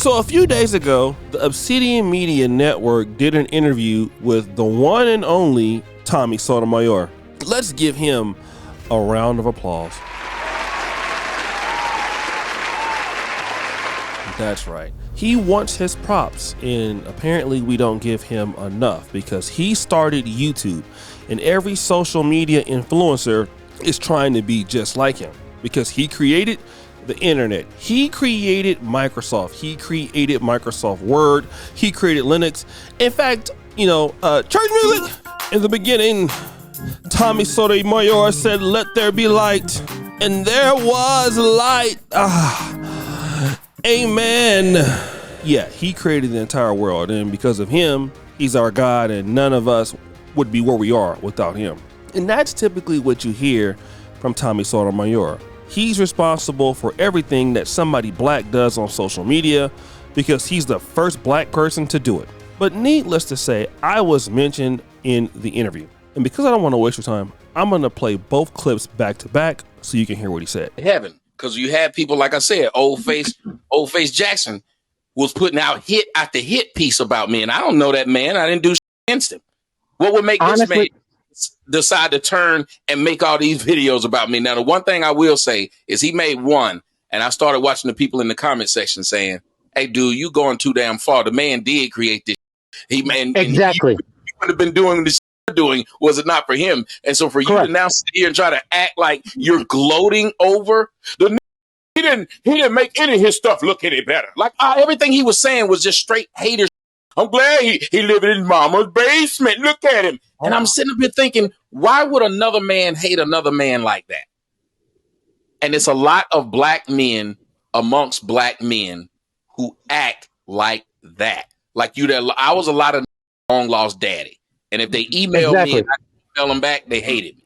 So a few days ago, the Obsidian Media Network did an interview with the one and only Tommy Sotomayor. Let's give him a round of applause. That's right. He wants his props, and apparently we don't give him enough because he started YouTube, and every social media influencer is trying to be just like him because he created the internet. He created Microsoft. He created Microsoft Word. He created Linux. In fact, church music. In the beginning, Tommy Sotomayor said, "Let there be light," and there was light. Amen. Yeah, he created the entire world, and because of him, he's our God, and none of us would be where we are without him. And that's typically what you hear from Tommy Sotomayor. He's responsible for everything that somebody black does on social media because he's the first black person to do it. But needless to say, I was mentioned in the interview. And because I don't want to waste your time, I'm going to play both clips back to back so you can hear what he said. Heaven, because you had people, like I said, old face Jackson was putting out hit after hit piece about me. And I don't know that man. I didn't do shit against him. What would make this man decide to turn and make all these videos about me? Now, the one thing I will say is he made one, and I started watching the people in the comment section saying, "Hey, dude, you going too damn far. The man did create this. Exactly. He would have been doing this doing was it not for him." And so for you to now sit here and try to act like you're gloating over the he didn't make any of his stuff look any better. Like everything he was saying was just straight haters. I'm glad he lived in his mama's basement. Look at him. And I'm sitting up here thinking, why would another man hate another man like that? And it's a lot of black men amongst black men who act like that. Like you, I was a lot of long lost daddy. And if they emailed me and I didn't email them back, they hated me.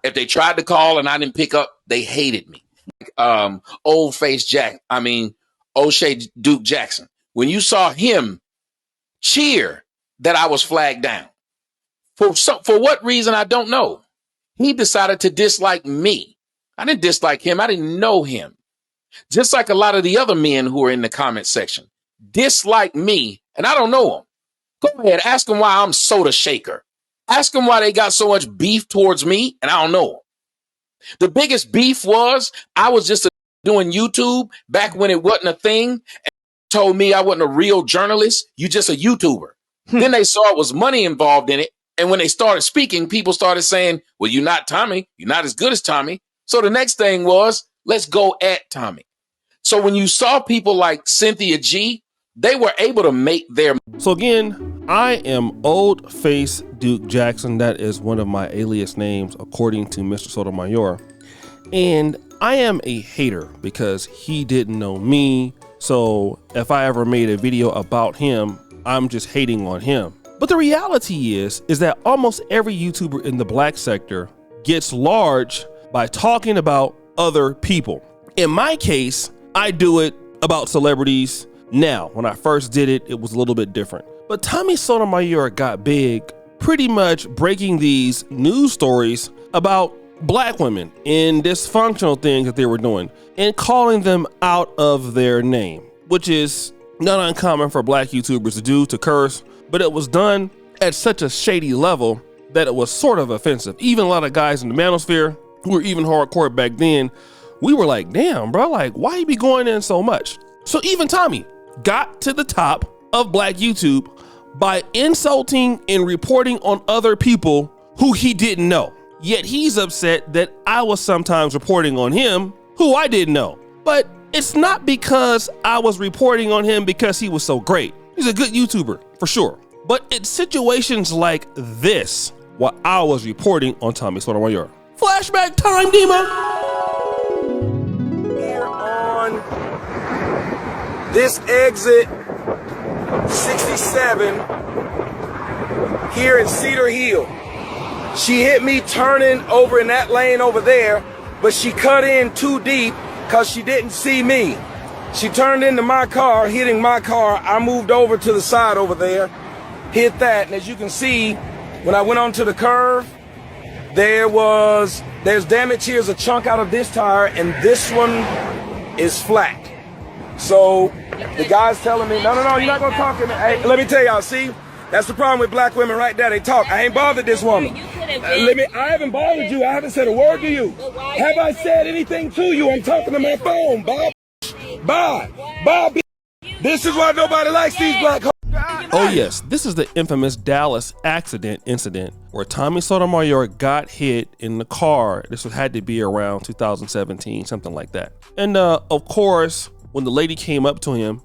If they tried to call and I didn't pick up, they hated me. O'Shea Duke Jackson. When you saw him cheer that I was flagged down, for what reason, I don't know. He decided to dislike me. I didn't dislike him. I didn't know him. Just like a lot of the other men who are in the comment section dislike me, and I don't know them. Go ahead, ask them why I'm Soda Shaker. Ask them why they got so much beef towards me, and I don't know them. The biggest beef was I was just doing YouTube back when it wasn't a thing, and told me I wasn't a real journalist. You just a YouTuber. Then they saw it was money involved in it, and when they started speaking, people started saying, "Well, you're not Tommy. You're not as good as Tommy." So the next thing was, let's go at Tommy. So when you saw people like Cynthia G, they were able to make their... So again, I am Old Face Duke Jackson. That is one of my alias names, according to Mr. Sotomayor. And I am a hater because he didn't know me. So if I ever made a video about him, I'm just hating on him. But the reality is that almost every YouTuber in the black sector gets large by talking about other people. In my case, I do it about celebrities. Now, when I first did it, it was a little bit different. But Tommy Sotomayor got big pretty much breaking these news stories about black women and dysfunctional things that they were doing and calling them out of their name, which is not uncommon for black YouTubers to do, to curse, but it was done at such a shady level that it was sort of offensive. Even a lot of guys in the manosphere who were even hardcore back then, we were like, damn, bro, like, why you be going in so much? So even Tommy got to the top of black YouTube by insulting and reporting on other people who he didn't know. Yet he's upset that I was sometimes reporting on him who I didn't know. But it's not because I was reporting on him because he was so great. He's a good YouTuber, for sure. But it's situations like this while I was reporting on Tommy Sotomayor. Flashback time, Dima. Here on this exit 67 here in Cedar Hill. She hit me turning over in that lane over there, but she cut in too deep because she didn't see me. She turned into my car, hitting my car. I moved over to the side over there, hit that, and as you can see, when I went onto the curve, there's damage. Here's a chunk out of this tire, and this one is flat. So The guy's telling me, no, you're not gonna talk to me. Hey, let me tell y'all, see, that's the problem with black women right there. They talk. I ain't bothered this woman. I haven't bothered you. I haven't said a word to you. Have I said anything to you? I'm talking to my phone, Bob. Bob. This is why nobody likes these black hoes. Oh yes, this is the infamous Dallas accident incident where Tommy Sotomayor got hit in the car. This had to be around 2017, something like that. And of course, when the lady came up to him,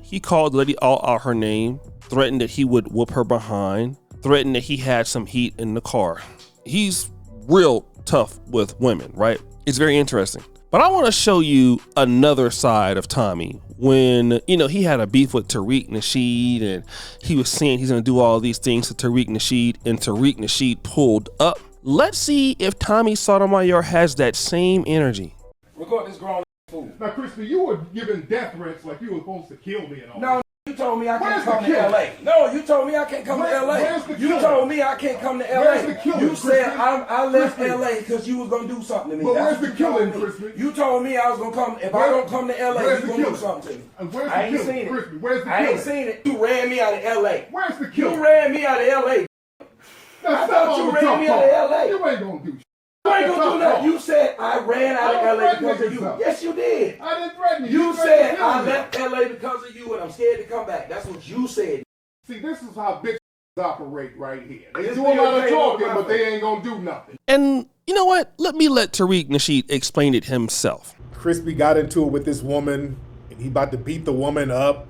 he called the lady all out her name, threatened that he would whoop her behind, threatened that he had some heat in the car. He's real tough with women, right? It's very interesting. But I want to show you another side of Tommy when, he had a beef with Tariq Nasheed and he was saying he's going to do all these things to Tariq Nasheed, and Tariq Nasheed pulled up. Let's see if Tommy Sotomayor has that same energy. Record this grown fool. Now, Crispy, you were giving death threats like you were supposed to kill me and all. No, you told me I can't come to LA. No, you told me I can't come to LA. You told me I can't come to LA. You said I left LA because you was going to do something to me. But where's the killing, Crispy? You told me I was going to come. If I don't come to LA, you going to do something to me. I ain't seen it. Where's the I ain't seen it. You ran me out of LA. Where's the killing? You ran me out of LA. I thought you ran me out of LA. You ain't going to do shit. You ain't gonna do nothing. You said I ran out of LA because of you. Yes, you did. I didn't threaten you. You said I left LA because of you and I'm scared to come back. That's what you said. See, this is how bitches operate right here. They do a lot of talking, but they ain't gonna do nothing. And you know what? Let Tariq Nasheed explain it himself. Crispy got into it with this woman and he about to beat the woman up.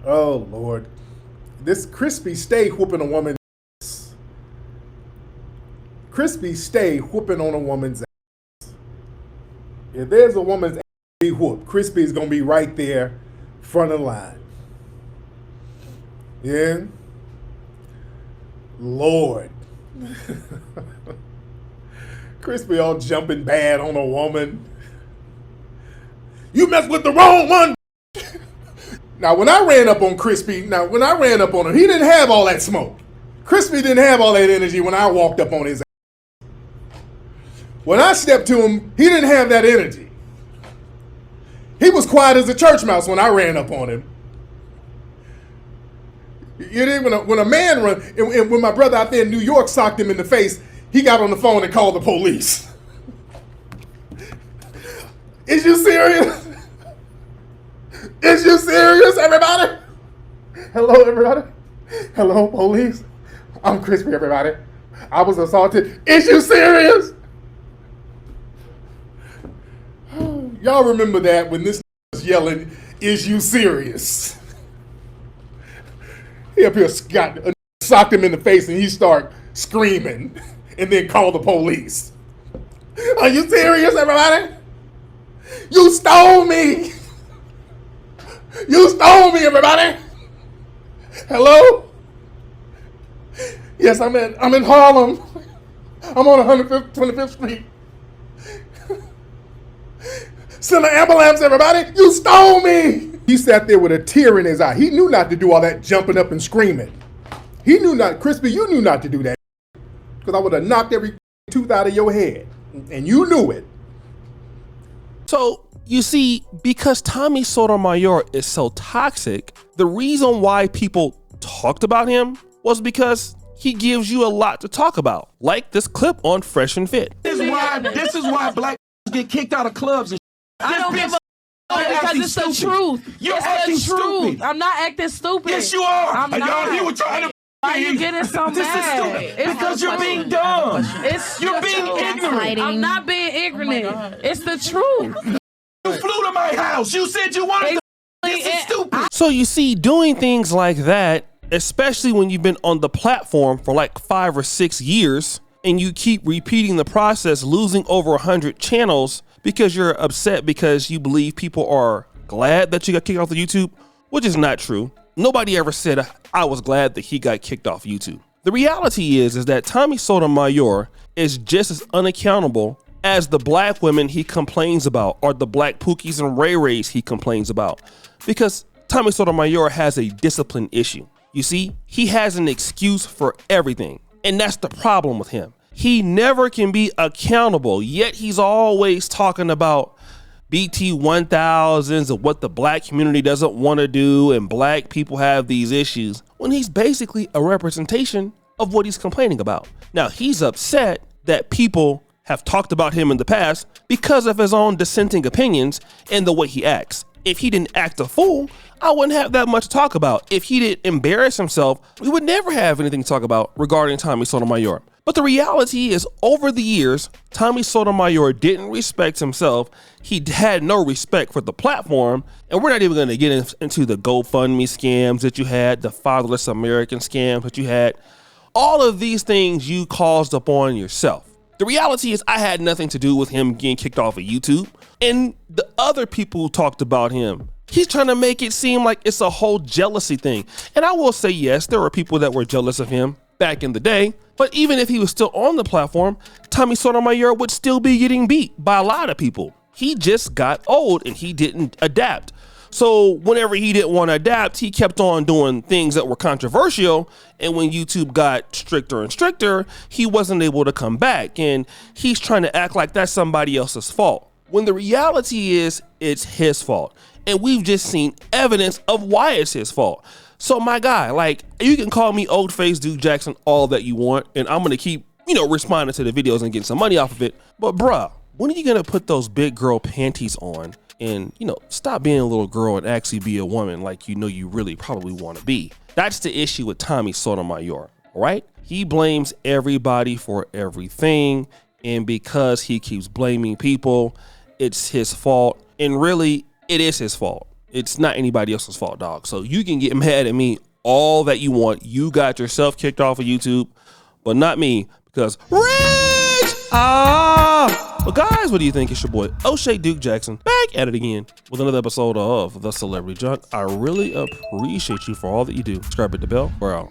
Oh, Lord. This Crispy stay whooping a woman. Crispy stay whooping on a woman's ass. If there's a woman's ass to be whooped, Crispy is going to be right there, front of the line. Yeah? Lord. Crispy all jumping bad on a woman. You messed with the wrong one. Now, when I ran up on Crispy, he didn't have all that smoke. Crispy didn't have all that energy when I walked up on his ass. When I stepped to him, he didn't have that energy. He was quiet as a church mouse when I ran up on him. You know, when a man run, and when my brother out there in New York socked him in the face, he got on the phone and called the police. Is you serious? Is you serious, everybody? Hello, everybody. Hello, police. I'm Crispy, everybody. I was assaulted. Is you serious? Y'all remember that when this was yelling, is you serious? He up here socked him in the face and he start screaming and then called the police. Are you serious, everybody? You stole me. You stole me, everybody. Hello? Yes, I'm in Harlem. I'm on 125th Street. Send an ambulance, everybody. You stole me. He sat there with a tear in his eye. He knew not to do all that jumping up and screaming. He knew not, Crispy, you knew not to do that. Because I would have knocked every tooth out of your head. And you knew it. So, you see, because Tommy Sotomayor is so toxic, the reason why people talked about him was because he gives you a lot to talk about. Like this clip on Fresh and Fit. This is why black get kicked out of clubs and I don't give a because it's the truth. You're it's acting the truth. stupid. I'm not acting stupid. Yes, you are. I'm not. You were trying to. Why are you getting so This mad? is stupid. Because you're being dumb. You're being ignorant. I'm not being ignorant. It's the truth. You flew to my house. You said you wanted to. This is stupid. So you see, doing things like that, especially when you've been on the platform for like 5 or 6 years, and you keep repeating the process, losing over 100 channels because you're upset because you believe people are glad that you got kicked off of YouTube, which is not true. Nobody ever said I was glad that he got kicked off YouTube. The reality is that Tommy Sotomayor is just as unaccountable as the black women he complains about or the black Pookies and Ray Rays he complains about, because Tommy Sotomayor has a discipline issue. You see, he has an excuse for everything, and that's the problem with him. He never can be accountable, yet he's always talking about BT 1000s of what the black community doesn't want to do and black people have these issues, when he's basically a representation of what he's complaining about. Now, he's upset that people have talked about him in the past because of his own dissenting opinions and the way he acts. If he didn't act a fool, I wouldn't have that much to talk about. If he didn't embarrass himself, we would never have anything to talk about regarding Tommy Sotomayor. But the reality is, over the years, Tommy Sotomayor didn't respect himself. He had no respect for the platform. And we're not even going to get into the GoFundMe scams that you had, the fatherless American scams that you had. All of these things you caused upon yourself. The reality is, I had nothing to do with him getting kicked off of YouTube. And the other people who talked about him, he's trying to make it seem like it's a whole jealousy thing. And I will say, yes, there were people that were jealous of him back in the day. But even if he was still on the platform, Tommy Sotomayor would still be getting beat by a lot of people. He just got old and he didn't adapt. So whenever he didn't want to adapt, he kept on doing things that were controversial. And when YouTube got stricter and stricter, he wasn't able to come back. And he's trying to act like that's somebody else's fault, when the reality is it's his fault. And we've just seen evidence of why it's his fault. So my guy, like, you can call me Old Face Duke Jackson all that you want, and I'm going to keep, responding to the videos and getting some money off of it. But bruh, when are you going to put those big girl panties on and, stop being a little girl and actually be a woman like you really probably want to be? That's the issue with Tommy Sotomayor, right? He blames everybody for everything, and because he keeps blaming people, it's his fault. And really, it is his fault. It's not anybody else's fault, dog. So you can get mad at me all that you want. You got yourself kicked off of YouTube, but not me, because Rich! But guys, what do you think? It's your boy, O'Shea Duke Jackson, back at it again with another episode of The Celebrity Junk. I really appreciate you for all that you do. Subscribe, hit the bell. We're out.